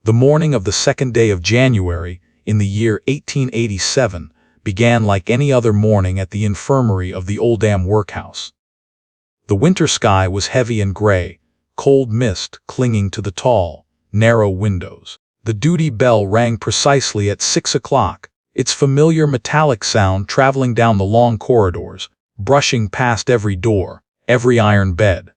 The morning of the second day of January, in the year 1887, began like any other morning at the infirmary of the Oldham workhouse. The winter sky was heavy and gray, cold mist clinging to the tall, narrow windows. The duty bell rang precisely at 6 o'clock, its familiar metallic sound traveling down the long corridors, brushing past every door, every iron bed.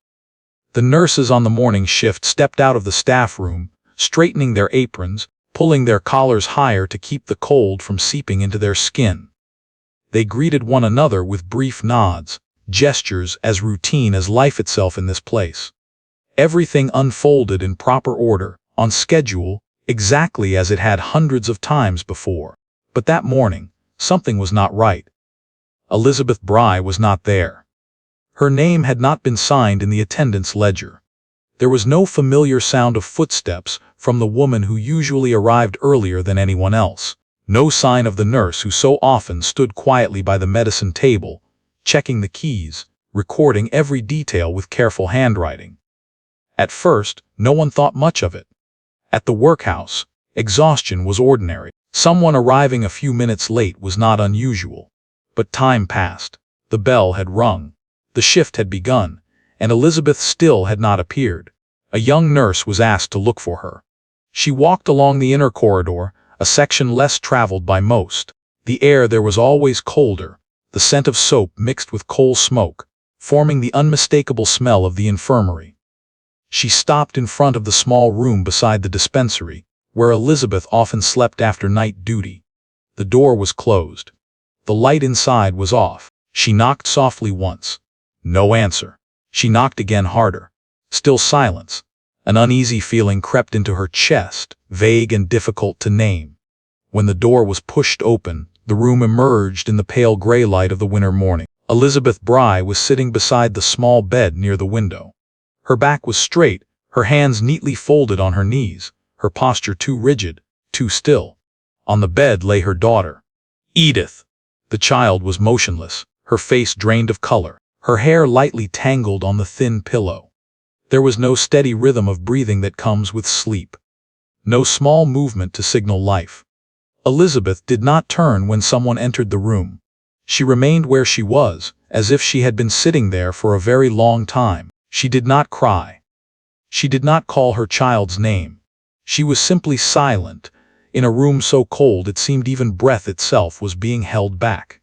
The nurses on the morning shift stepped out of the staff room, straightening their aprons, pulling their collars higher to keep the cold from seeping into their skin. They greeted one another with brief nods, gestures as routine as life itself in this place. Everything unfolded in proper order, on schedule, exactly as it had hundreds of times before. But that morning, something was not right. Elizabeth Bry was not there. Her name had not been signed in the attendance ledger. There was no familiar sound of footsteps from the woman who usually arrived earlier than anyone else. No sign of the nurse who so often stood quietly by the medicine table, checking the keys, recording every detail with careful handwriting. At first, no one thought much of it. At the workhouse, exhaustion was ordinary. Someone arriving a few minutes late was not unusual. But time passed. The bell had rung. The shift had begun, and Elizabeth still had not appeared. A young nurse was asked to look for her. She walked along the inner corridor, a section less traveled by most. The air there was always colder, the scent of soap mixed with coal smoke, forming the unmistakable smell of the infirmary. She stopped in front of the small room beside the dispensary, where Elizabeth often slept after night duty. The door was closed. The light inside was off. She knocked softly once. No answer. She knocked again harder. Still silence. An uneasy feeling crept into her chest, vague and difficult to name. When the door was pushed open, the room emerged in the pale gray light of the winter morning. Elizabeth Bry was sitting beside the small bed near the window. Her back was straight, her hands neatly folded on her knees, her posture too rigid, too still. On the bed lay her daughter, Edith. The child was motionless, her face drained of color, her hair lightly tangled on the thin pillow. There was no steady rhythm of breathing that comes with sleep. No small movement to signal life. Elizabeth did not turn when someone entered the room. She remained where she was, as if she had been sitting there for a very long time. She did not cry. She did not call her child's name. She was simply silent, in a room so cold it seemed even breath itself was being held back.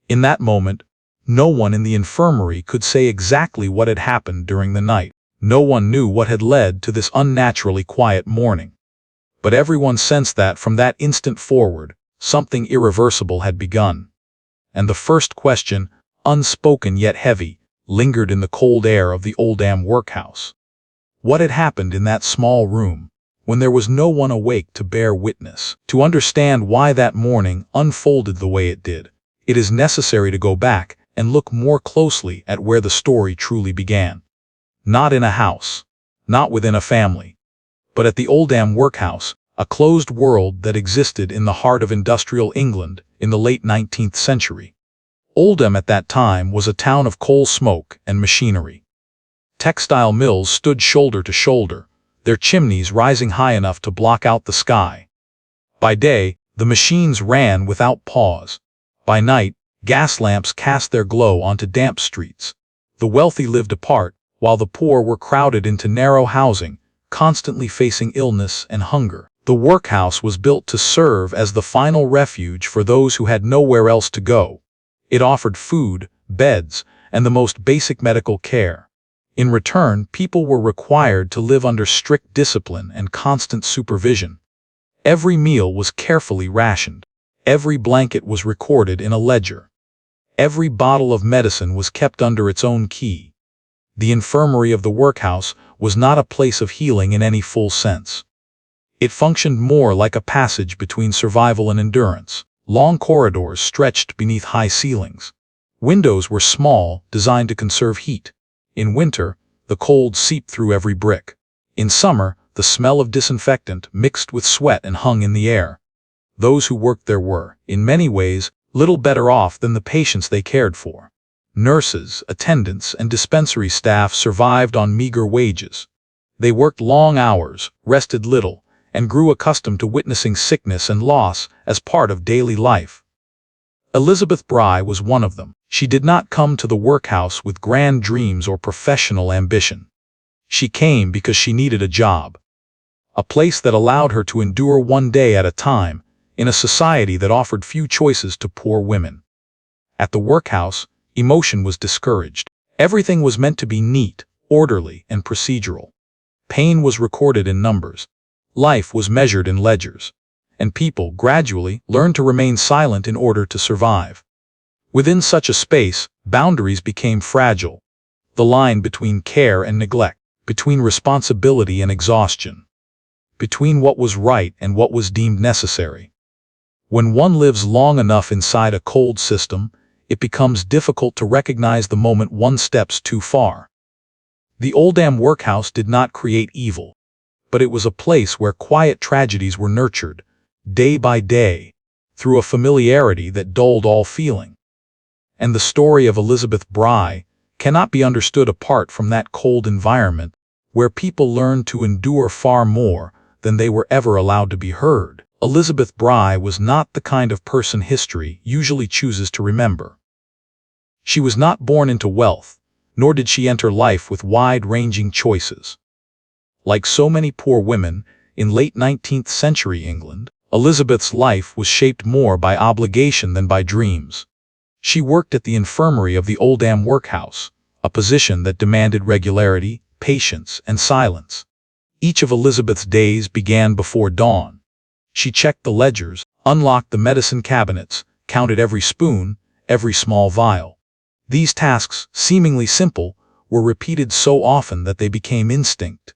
In that moment, no one in the infirmary could say exactly what had happened during the night. No one knew what had led to this unnaturally quiet morning. But everyone sensed that from that instant forward, something irreversible had begun. And the first question, unspoken yet heavy, lingered in the cold air of the Oldham workhouse. What had happened in that small room, when there was no one awake to bear witness? To understand why that morning unfolded the way it did, it is necessary to go back and look more closely at where the story truly began. Not in a house, not within a family, but at the Oldham workhouse, a closed world that existed in the heart of industrial England in the late 19th century. Oldham at that time was a town of coal smoke and machinery. Textile mills stood shoulder to shoulder, their chimneys rising high enough to block out the sky. By day, the machines ran without pause. By night, gas lamps cast their glow onto damp streets. The wealthy lived apart, while the poor were crowded into narrow housing, constantly facing illness and hunger. The workhouse was built to serve as the final refuge for those who had nowhere else to go. It offered food, beds, and the most basic medical care. In return, people were required to live under strict discipline and constant supervision. Every meal was carefully rationed. Every blanket was recorded in a ledger. Every bottle of medicine was kept under its own key. The infirmary of the workhouse was not a place of healing in any full sense. It functioned more like a passage between survival and endurance. Long corridors stretched beneath high ceilings. Windows were small, designed to conserve heat. In winter, the cold seeped through every brick. In summer, the smell of disinfectant mixed with sweat and hung in the air. Those who worked there were, in many ways, little better off than the patients they cared for. Nurses, attendants, and dispensary staff survived on meager wages. They worked long hours, rested little, and grew accustomed to witnessing sickness and loss as part of daily life. Elizabeth Bry was one of them. She did not come to the workhouse with grand dreams or professional ambition. She came because she needed a job, a place that allowed her to endure one day at a time in a society that offered few choices to poor women. At the workhouse, emotion was discouraged. Everything was meant to be neat, orderly, and procedural. Pain was recorded in numbers. Life was measured in ledgers. And people gradually learned to remain silent in order to survive. Within such a space, boundaries became fragile. The line between care and neglect, between responsibility and exhaustion, between what was right and what was deemed necessary. When one lives long enough inside a cold system, it becomes difficult to recognize the moment one steps too far. The Oldham workhouse did not create evil, but it was a place where quiet tragedies were nurtured, day by day, through a familiarity that dulled all feeling. And the story of Elizabeth Bry cannot be understood apart from that cold environment where people learned to endure far more than they were ever allowed to be heard. Elizabeth Bry was not the kind of person history usually chooses to remember. She was not born into wealth, nor did she enter life with wide-ranging choices. Like so many poor women in late 19th century England, Elizabeth's life was shaped more by obligation than by dreams. She worked at the infirmary of the Oldham workhouse, a position that demanded regularity, patience, and silence. Each of Elizabeth's days began before dawn. She checked the ledgers, unlocked the medicine cabinets, counted every spoon, every small vial. These tasks, seemingly simple, were repeated so often that they became instinct.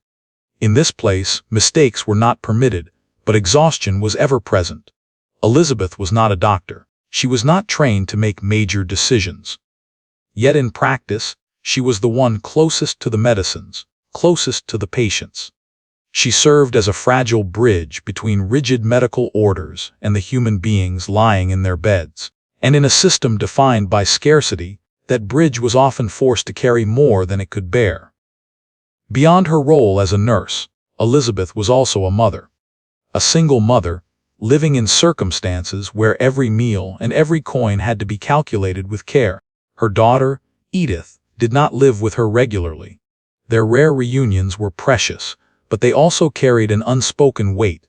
In this place, mistakes were not permitted, but exhaustion was ever present. Elizabeth was not a doctor. She was not trained to make major decisions. Yet in practice, she was the one closest to the medicines, closest to the patients. She served as a fragile bridge between rigid medical orders and the human beings lying in their beds. And in a system defined by scarcity, that bridge was often forced to carry more than it could bear. Beyond her role as a nurse, Elizabeth was also a mother. A single mother, living in circumstances where every meal and every coin had to be calculated with care. Her daughter, Edith, did not live with her regularly. Their rare reunions were precious, but they also carried an unspoken weight.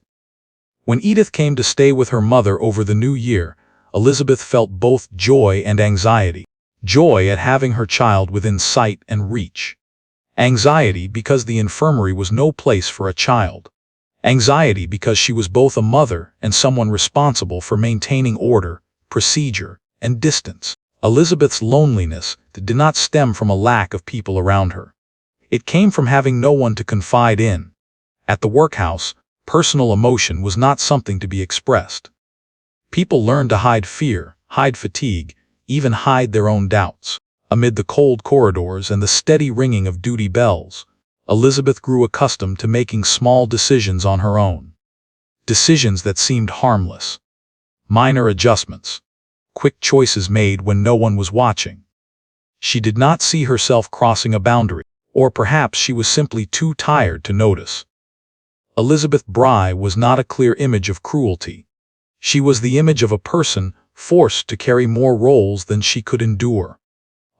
When Edith came to stay with her mother over the new year, Elizabeth felt both joy and anxiety. Joy at having her child within sight and reach. Anxiety because the infirmary was no place for a child. Anxiety because she was both a mother and someone responsible for maintaining order, procedure, and distance. Elizabeth's loneliness did not stem from a lack of people around her. It came from having no one to confide in. At the workhouse, personal emotion was not something to be expressed. People learned to hide fear, hide fatigue, even hide their own doubts. Amid the cold corridors and the steady ringing of duty bells, Elizabeth grew accustomed to making small decisions on her own. Decisions that seemed harmless. Minor adjustments. Quick choices made when no one was watching. She did not see herself crossing a boundary, or perhaps she was simply too tired to notice. Elizabeth Bry was not a clear image of cruelty. She was the image of a person forced to carry more roles than she could endure.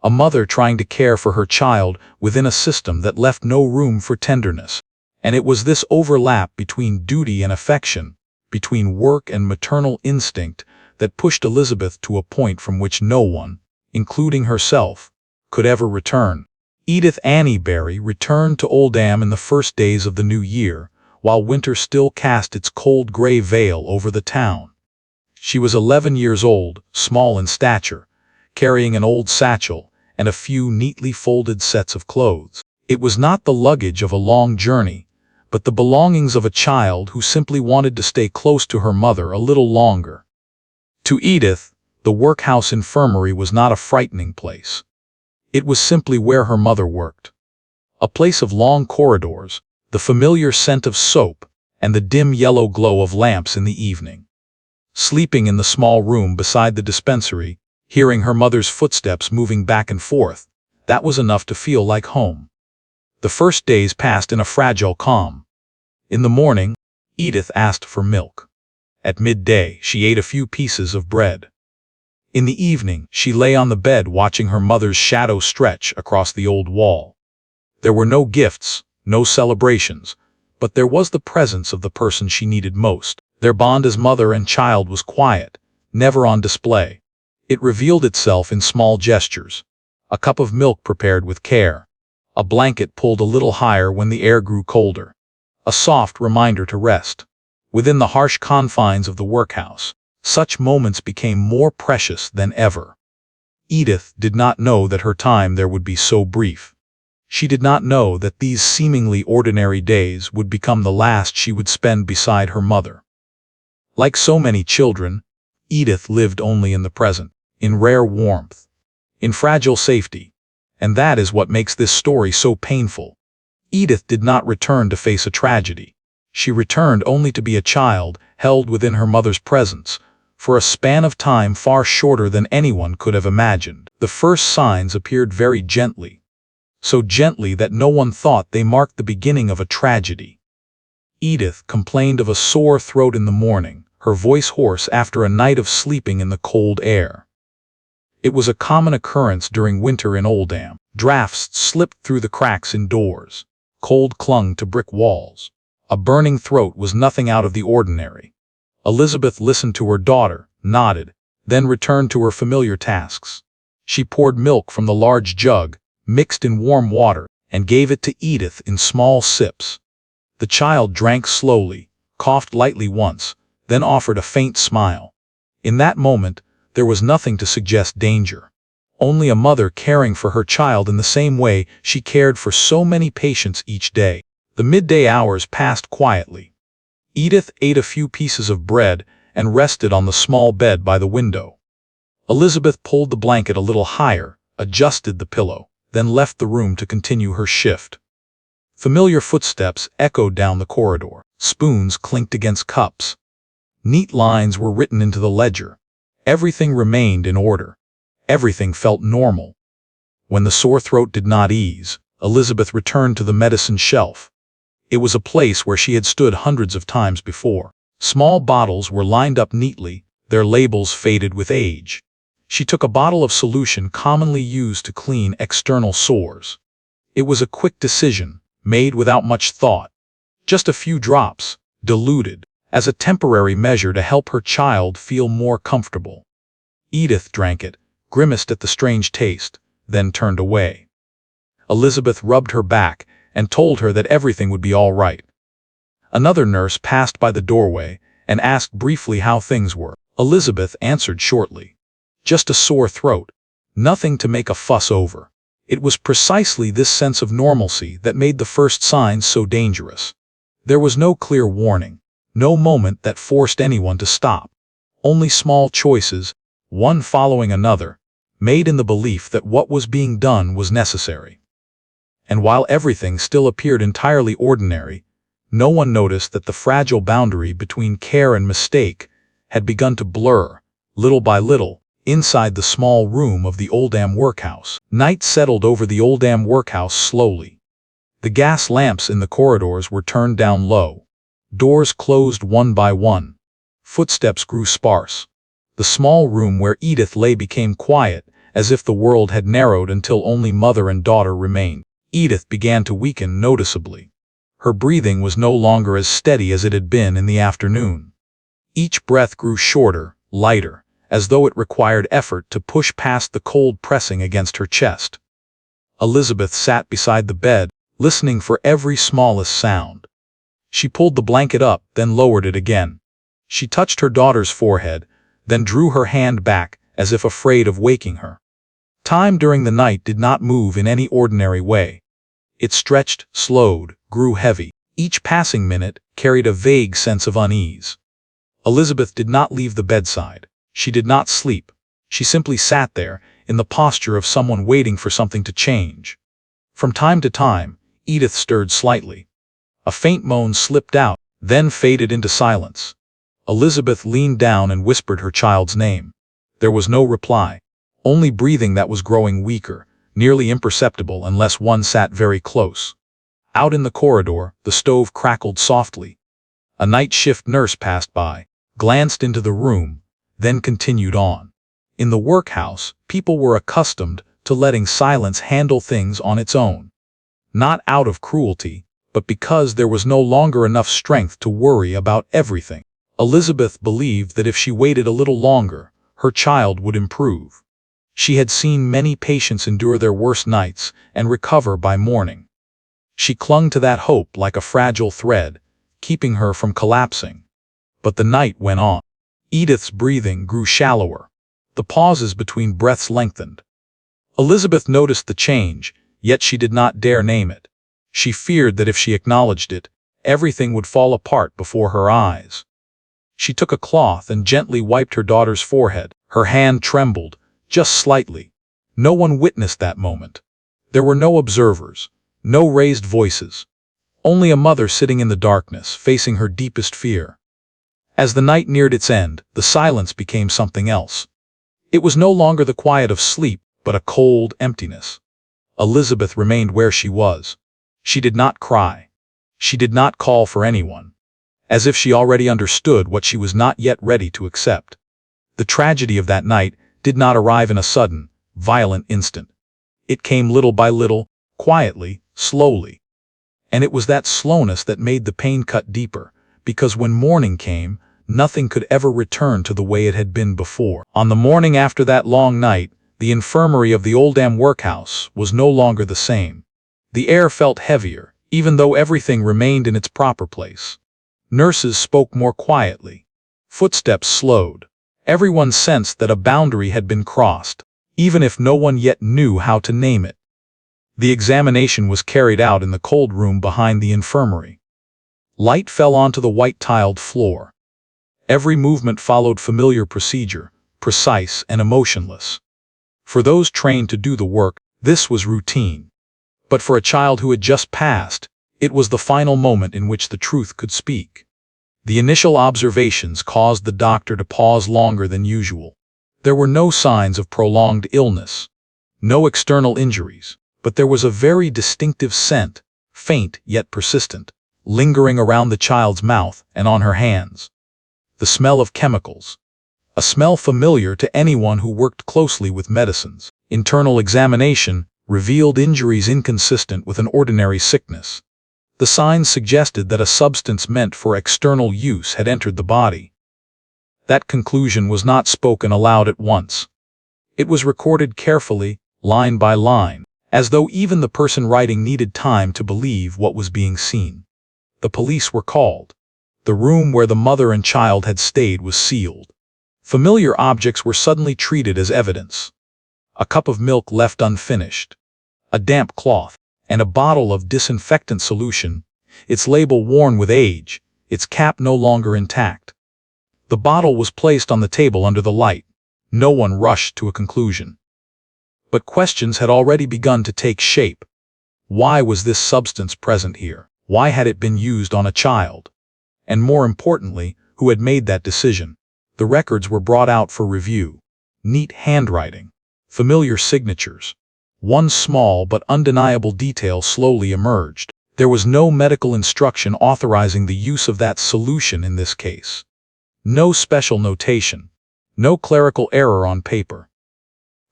A mother trying to care for her child within a system that left no room for tenderness. And it was this overlap between duty and affection, between work and maternal instinct, that pushed Elizabeth to a point from which no one, including herself, could ever return. Edith Annie Berry returned to Oldham in the first days of the new year, while winter still cast its cold gray veil over the town. She was 11 years old, small in stature, carrying an old satchel and a few neatly folded sets of clothes. It was not the luggage of a long journey, but the belongings of a child who simply wanted to stay close to her mother a little longer. To Edith, the workhouse infirmary was not a frightening place. It was simply where her mother worked. A place of long corridors, the familiar scent of soap, and the dim yellow glow of lamps in the evening. Sleeping in the small room beside the dispensary, hearing her mother's footsteps moving back and forth, that was enough to feel like home. The first days passed in a fragile calm. In the morning, Edith asked for milk. At midday, she ate a few pieces of bread. In the evening, she lay on the bed watching her mother's shadow stretch across the old wall. There were no gifts, no celebrations, but there was the presence of the person she needed most. Their bond as mother and child was quiet, never on display. It revealed itself in small gestures. A cup of milk prepared with care. A blanket pulled a little higher when the air grew colder. A soft reminder to rest. Within the harsh confines of the workhouse, such moments became more precious than ever. Edith did not know that her time there would be so brief. She did not know that these seemingly ordinary days would become the last she would spend beside her mother. Like so many children, Edith lived only in the present, in rare warmth, in fragile safety. And that is what makes this story so painful. Edith did not return to face a tragedy. She returned only to be a child, held within her mother's presence, for a span of time far shorter than anyone could have imagined. The first signs appeared very gently, so gently that no one thought they marked the beginning of a tragedy. Edith complained of a sore throat in the morning, her voice hoarse after a night of sleeping in the cold air. It was a common occurrence during winter in Oldham. Drafts slipped through the cracks in doors. Cold clung to brick walls. A burning throat was nothing out of the ordinary. Elizabeth listened to her daughter, nodded, then returned to her familiar tasks. She poured milk from the large jug, mixed in warm water, and gave it to Edith in small sips. The child drank slowly, coughed lightly once, then offered a faint smile. In that moment, there was nothing to suggest danger. Only a mother caring for her child in the same way she cared for so many patients each day. The midday hours passed quietly. Edith ate a few pieces of bread and rested on the small bed by the window. Elizabeth pulled the blanket a little higher, adjusted the pillow, then left the room to continue her shift. Familiar footsteps echoed down the corridor. Spoons clinked against cups. Neat lines were written into the ledger. Everything remained in order. Everything felt normal. When the sore throat did not ease, Elizabeth returned to the medicine shelf. It was a place where she had stood hundreds of times before. Small bottles were lined up neatly, their labels faded with age. She took a bottle of solution commonly used to clean external sores. It was a quick decision, made without much thought. Just a few drops, diluted, as a temporary measure to help her child feel more comfortable. Edith drank it, grimaced at the strange taste, then turned away. Elizabeth rubbed her back and told her that everything would be all right. Another nurse passed by the doorway and asked briefly how things were. Elizabeth answered shortly. Just a sore throat. Nothing to make a fuss over. It was precisely this sense of normalcy that made the first signs so dangerous. There was no clear warning. No moment that forced anyone to stop. Only small choices, one following another, made in the belief that what was being done was necessary. And while everything still appeared entirely ordinary, no one noticed that the fragile boundary between care and mistake had begun to blur, little by little, inside the small room of the Oldham workhouse. Night settled over the Oldham workhouse slowly. The gas lamps in the corridors were turned down low. Doors closed one by one. Footsteps grew sparse. The small room where Edith lay became quiet, as if the world had narrowed until only mother and daughter remained. Edith began to weaken noticeably. Her breathing was no longer as steady as it had been in the afternoon. Each breath grew shorter, lighter, as though it required effort to push past the cold pressing against her chest. Elizabeth sat beside the bed, listening for every smallest sound. She pulled the blanket up, then lowered it again. She touched her daughter's forehead, then drew her hand back, as if afraid of waking her. Time during the night did not move in any ordinary way. It stretched, slowed, grew heavy. Each passing minute carried a vague sense of unease. Elizabeth did not leave the bedside. She did not sleep. She simply sat there, in the posture of someone waiting for something to change. From time to time, Edith stirred slightly. A faint moan slipped out, then faded into silence. Elizabeth leaned down and whispered her child's name. There was no reply, only breathing that was growing weaker, nearly imperceptible unless one sat very close. Out in the corridor, the stove crackled softly. A night shift nurse passed by, glanced into the room, then continued on. In the workhouse, people were accustomed to letting silence handle things on its own. Not out of cruelty, but because there was no longer enough strength to worry about everything. Elizabeth believed that if she waited a little longer, her child would improve. She had seen many patients endure their worst nights and recover by morning. She clung to that hope like a fragile thread, keeping her from collapsing. But the night went on. Edith's breathing grew shallower. The pauses between breaths lengthened. Elizabeth noticed the change, yet she did not dare name it. She feared that if she acknowledged it, everything would fall apart before her eyes. She took a cloth and gently wiped her daughter's forehead. Her hand trembled, just slightly. No one witnessed that moment. There were no observers, no raised voices. Only a mother sitting in the darkness, facing her deepest fear. As the night neared its end, the silence became something else. It was no longer the quiet of sleep, but a cold emptiness. Elizabeth remained where she was. She did not cry. She did not call for anyone. As if she already understood what she was not yet ready to accept. The tragedy of that night did not arrive in a sudden, violent instant. It came little by little, quietly, slowly. And it was that slowness that made the pain cut deeper, because when morning came, nothing could ever return to the way it had been before. On the morning after that long night, the infirmary of the Oldham workhouse was no longer the same. The air felt heavier, even though everything remained in its proper place. Nurses spoke more quietly. Footsteps slowed. Everyone sensed that a boundary had been crossed, even if no one yet knew how to name it. The examination was carried out in the cold room behind the infirmary. Light fell onto the white-tiled floor. Every movement followed familiar procedure, precise and emotionless. For those trained to do the work, this was routine. But for a child who had just passed, it was the final moment in which the truth could speak. The initial observations caused the doctor to pause longer than usual. There were no signs of prolonged illness, no external injuries, but there was a very distinctive scent, faint yet persistent, lingering around the child's mouth and on her hands. The smell of chemicals. A smell familiar to anyone who worked closely with medicines. Internal examination revealed injuries inconsistent with an ordinary sickness. The signs suggested that a substance meant for external use had entered the body. That conclusion was not spoken aloud at once. It was recorded carefully, line by line, as though even the person writing needed time to believe what was being seen. The police were called. The room where the mother and child had stayed was sealed. Familiar objects were suddenly treated as evidence. A cup of milk left unfinished, a damp cloth, and a bottle of disinfectant solution, its label worn with age, its cap no longer intact. The bottle was placed on the table under the light. No one rushed to a conclusion. But questions had already begun to take shape. Why was this substance present here? Why had it been used on a child? And more importantly, who had made that decision? The records were brought out for review. Neat handwriting, familiar signatures. One small but undeniable detail slowly emerged. There was no medical instruction authorizing the use of that solution in this case. No special notation. No clerical error on paper.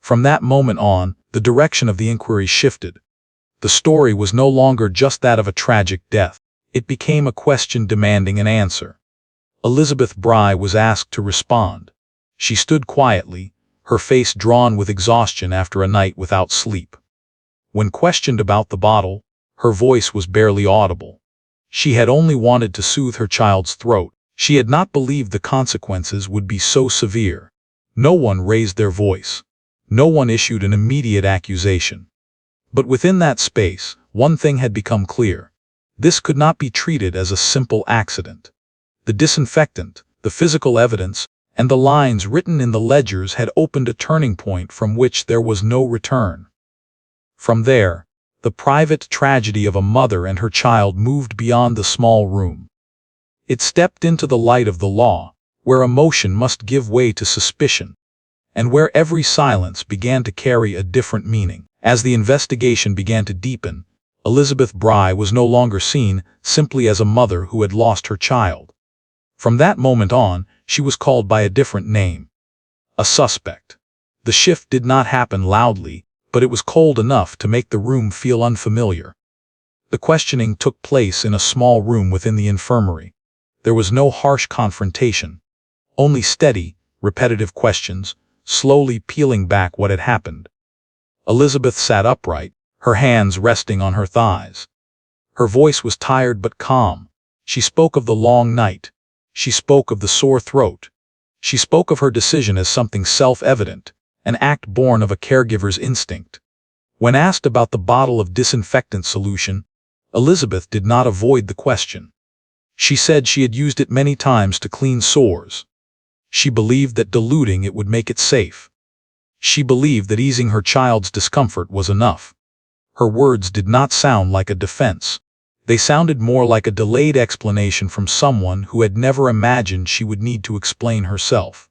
From that moment on, the direction of the inquiry shifted. The story was no longer just that of a tragic death. It became a question demanding an answer. Elizabeth Bry was asked to respond. She stood quietly, her face drawn with exhaustion after a night without sleep. When questioned about the bottle, her voice was barely audible. She had only wanted to soothe her child's throat. She had not believed the consequences would be so severe. No one raised their voice. No one issued an immediate accusation. But within that space, one thing had become clear. This could not be treated as a simple accident. The disinfectant, the physical evidence, and the lines written in the ledgers had opened a turning point from which there was no return. From there, the private tragedy of a mother and her child moved beyond the small room. It stepped into the light of the law, where emotion must give way to suspicion, and where every silence began to carry a different meaning. As the investigation began to deepen, Elizabeth Bry was no longer seen simply as a mother who had lost her child. From that moment on, she was called by a different name. A suspect. The shift did not happen loudly, but it was cold enough to make the room feel unfamiliar. The questioning took place in a small room within the infirmary. There was no harsh confrontation, only steady, repetitive questions, slowly peeling back what had happened. Elizabeth sat upright, her hands resting on her thighs. Her voice was tired but calm. She spoke of the long night. She spoke of the sore throat. She spoke of her decision as something self-evident, an act born of a caregiver's instinct. When asked about the bottle of disinfectant solution, Elizabeth did not avoid the question. She said she had used it many times to clean sores. She believed that diluting it would make it safe. She believed that easing her child's discomfort was enough. Her words did not sound like a defense. They sounded more like a delayed explanation from someone who had never imagined she would need to explain herself.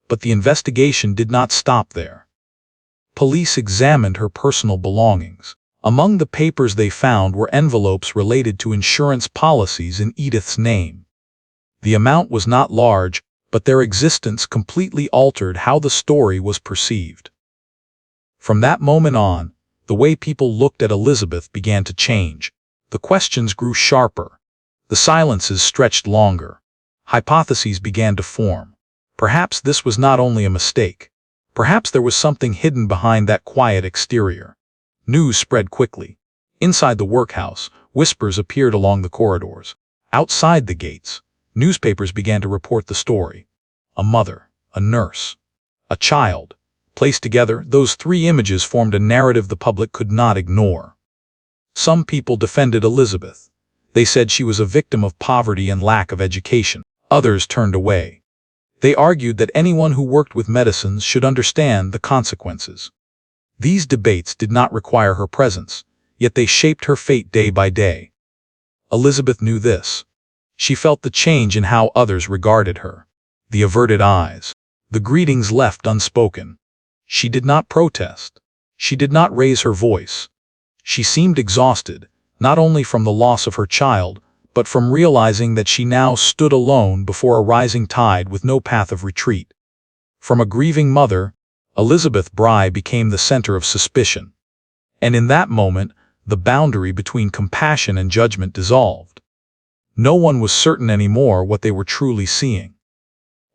But the investigation did not stop there. Police examined her personal belongings. Among the papers they found were envelopes related to insurance policies in Edith's name. The amount was not large, but their existence completely altered how the story was perceived. From that moment on, the way people looked at Elizabeth began to change. The questions grew sharper. The silences stretched longer. Hypotheses began to form. Perhaps this was not only a mistake. Perhaps there was something hidden behind that quiet exterior. News spread quickly. Inside the workhouse, whispers appeared along the corridors. Outside the gates, newspapers began to report the story. A mother, a nurse, a child. Placed together, those three images formed a narrative the public could not ignore. Some people defended Elizabeth. They said she was a victim of poverty and lack of education. Others turned away. They argued that anyone who worked with medicines should understand the consequences. These debates did not require her presence, yet they shaped her fate day by day. Elizabeth knew this. She felt the change in how others regarded her. The averted eyes. The greetings left unspoken. She did not protest. She did not raise her voice. She seemed exhausted, not only from the loss of her child, but from realizing that she now stood alone before a rising tide with no path of retreat. From a grieving mother, Elizabeth Bry became the center of suspicion. And in that moment, the boundary between compassion and judgment dissolved. No one was certain anymore what they were truly seeing.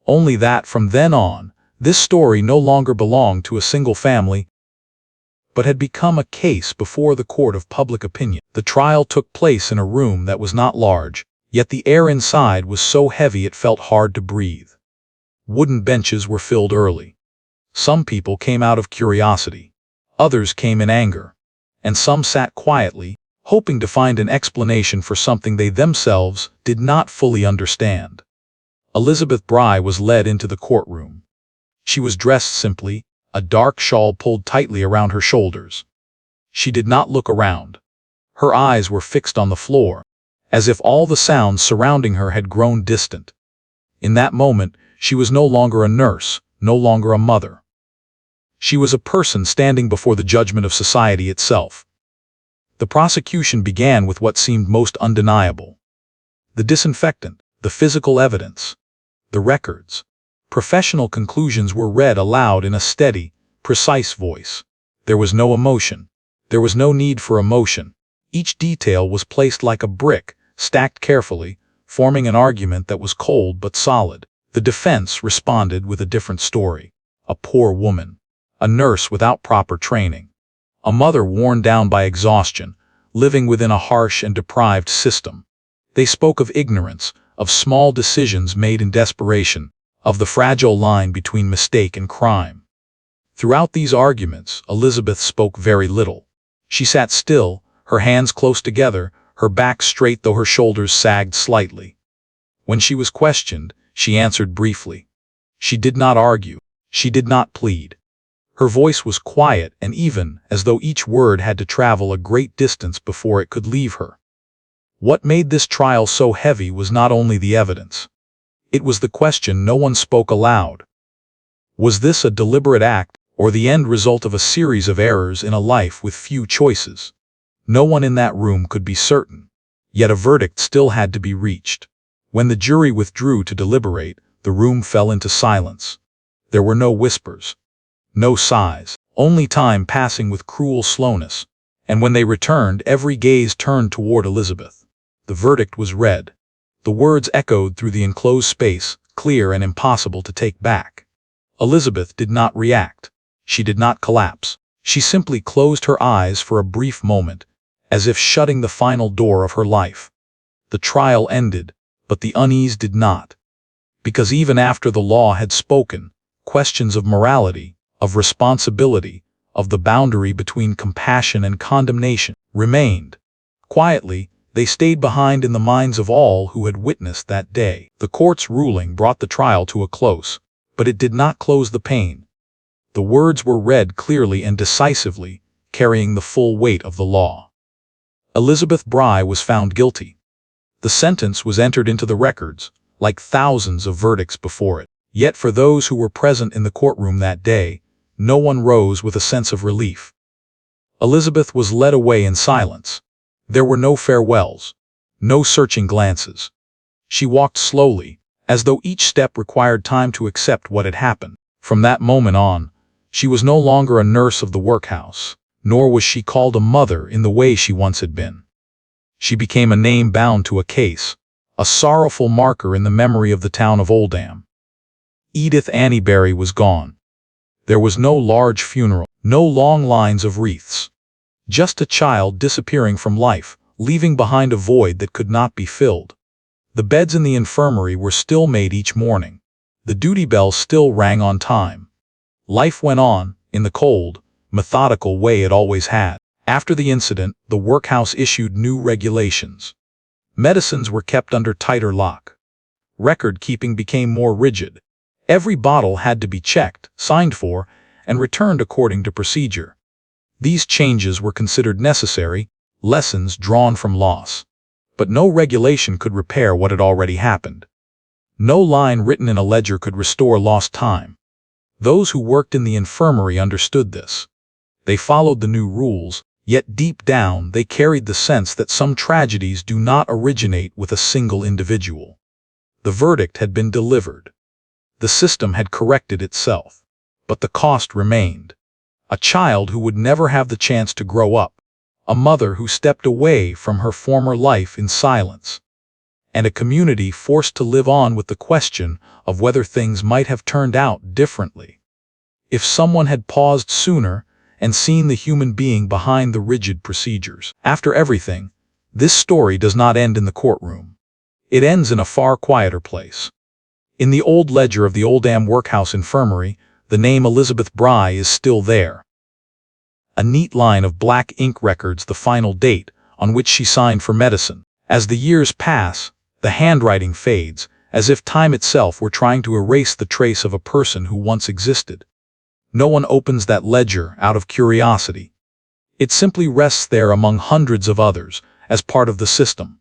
Only that from then on, this story no longer belonged to a single family, but had become a case before the court of public opinion. The trial took place in a room that was not large, yet the air inside was so heavy it felt hard to breathe. Wooden benches were filled early. Some people came out of curiosity, others came in anger, and some sat quietly, hoping to find an explanation for something they themselves did not fully understand. Elizabeth Bry was led into the courtroom. She was dressed simply, a dark shawl pulled tightly around her shoulders. She did not look around. Her eyes were fixed on the floor, as if all the sounds surrounding her had grown distant. In that moment, she was no longer a nurse, no longer a mother. She was a person standing before the judgment of society itself. The prosecution began with what seemed most undeniable. The disinfectant, the physical evidence, the records. Professional conclusions were read aloud in a steady, precise voice. There was no emotion. There was no need for emotion. Each detail was placed like a brick, stacked carefully, forming an argument that was cold but solid. The defense responded with a different story. A poor woman. A nurse without proper training. A mother worn down by exhaustion, living within a harsh and deprived system. They spoke of ignorance, of small decisions made in desperation, of the fragile line between mistake and crime. Throughout these arguments, Elizabeth spoke very little. She sat still, her hands close together, her back straight though her shoulders sagged slightly. When she was questioned, she answered briefly. She did not argue. She did not plead. Her voice was quiet and even, as though each word had to travel a great distance before it could leave her. What made this trial so heavy was not only the evidence. It was the question no one spoke aloud. Was this a deliberate act, or the end result of a series of errors in a life with few choices? No one in that room could be certain. Yet a verdict still had to be reached. When the jury withdrew to deliberate, the room fell into silence. There were no whispers, no sighs, only time passing with cruel slowness. And when they returned, every gaze turned toward Elizabeth. The verdict was read. The words echoed through the enclosed space, clear and impossible to take back. Elizabeth did not react. She did not collapse. She simply closed her eyes for a brief moment, as if shutting the final door of her life. The trial ended, but the unease did not. Because even after the law had spoken, questions of morality, of responsibility, of the boundary between compassion and condemnation remained. Quietly, they stayed behind in the minds of all who had witnessed that day. The court's ruling brought the trial to a close, but it did not close the pain. The words were read clearly and decisively, carrying the full weight of the law. Elizabeth Bry was found guilty. The sentence was entered into the records, like thousands of verdicts before it. Yet for those who were present in the courtroom that day, no one rose with a sense of relief. Elizabeth was led away in silence. There were no farewells, no searching glances. She walked slowly, as though each step required time to accept what had happened. From that moment on, she was no longer a nurse of the workhouse, nor was she called a mother in the way she once had been. She became a name bound to a case, a sorrowful marker in the memory of the town of Oldham. Edith Annie Berry was gone. There was no large funeral, no long lines of wreaths. Just a child disappearing from life, leaving behind a void that could not be filled. The beds in the infirmary were still made each morning. The duty bell still rang on time. Life went on, in the cold, methodical way it always had. After the incident, the workhouse issued new regulations. Medicines were kept under tighter lock. Record-keeping became more rigid. Every bottle had to be checked, signed for, and returned according to procedure. These changes were considered necessary, lessons drawn from loss. But no regulation could repair what had already happened. No line written in a ledger could restore lost time. Those who worked in the infirmary understood this. They followed the new rules, yet deep down they carried the sense that some tragedies do not originate with a single individual. The verdict had been delivered. The system had corrected itself. But the cost remained. A child who would never have the chance to grow up. A mother who stepped away from her former life in silence. And a community forced to live on with the question of whether things might have turned out differently. If someone had paused sooner and seen the human being behind the rigid procedures. After everything, this story does not end in the courtroom. It ends in a far quieter place. In the old ledger of the Oldham Workhouse Infirmary, the name Elizabeth Bry is still there. A neat line of black ink records the final date on which she signed for medicine. As the years pass, the handwriting fades, as if time itself were trying to erase the trace of a person who once existed. No one opens that ledger out of curiosity. It simply rests there among hundreds of others, as part of the system.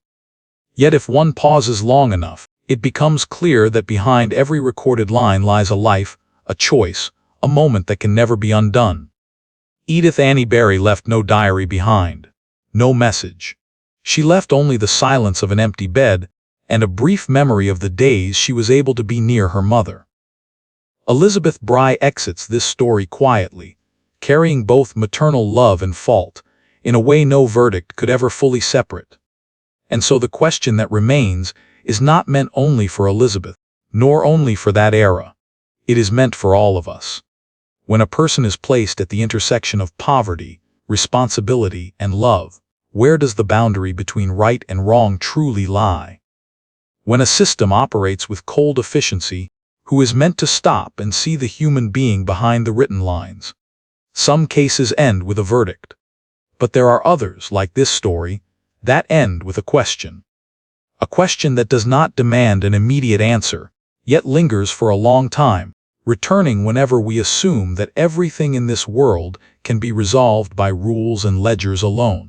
Yet if one pauses long enough, it becomes clear that behind every recorded line lies a life, a choice, a moment that can never be undone. Edith Annie Berry left no diary behind, no message. She left only the silence of an empty bed and a brief memory of the days she was able to be near her mother. Elizabeth Bry exits this story quietly, carrying both maternal love and fault, in a way no verdict could ever fully separate. And so the question that remains is not meant only for Elizabeth, nor only for that era. It is meant for all of us. When a person is placed at the intersection of poverty, responsibility, and love, where does the boundary between right and wrong truly lie? When a system operates with cold efficiency, who is meant to stop and see the human being behind the written lines? Some cases end with a verdict. But there are others, like this story, that end with a question. A question that does not demand an immediate answer, yet lingers for a long time, returning whenever we assume that everything in this world can be resolved by rules and ledgers alone.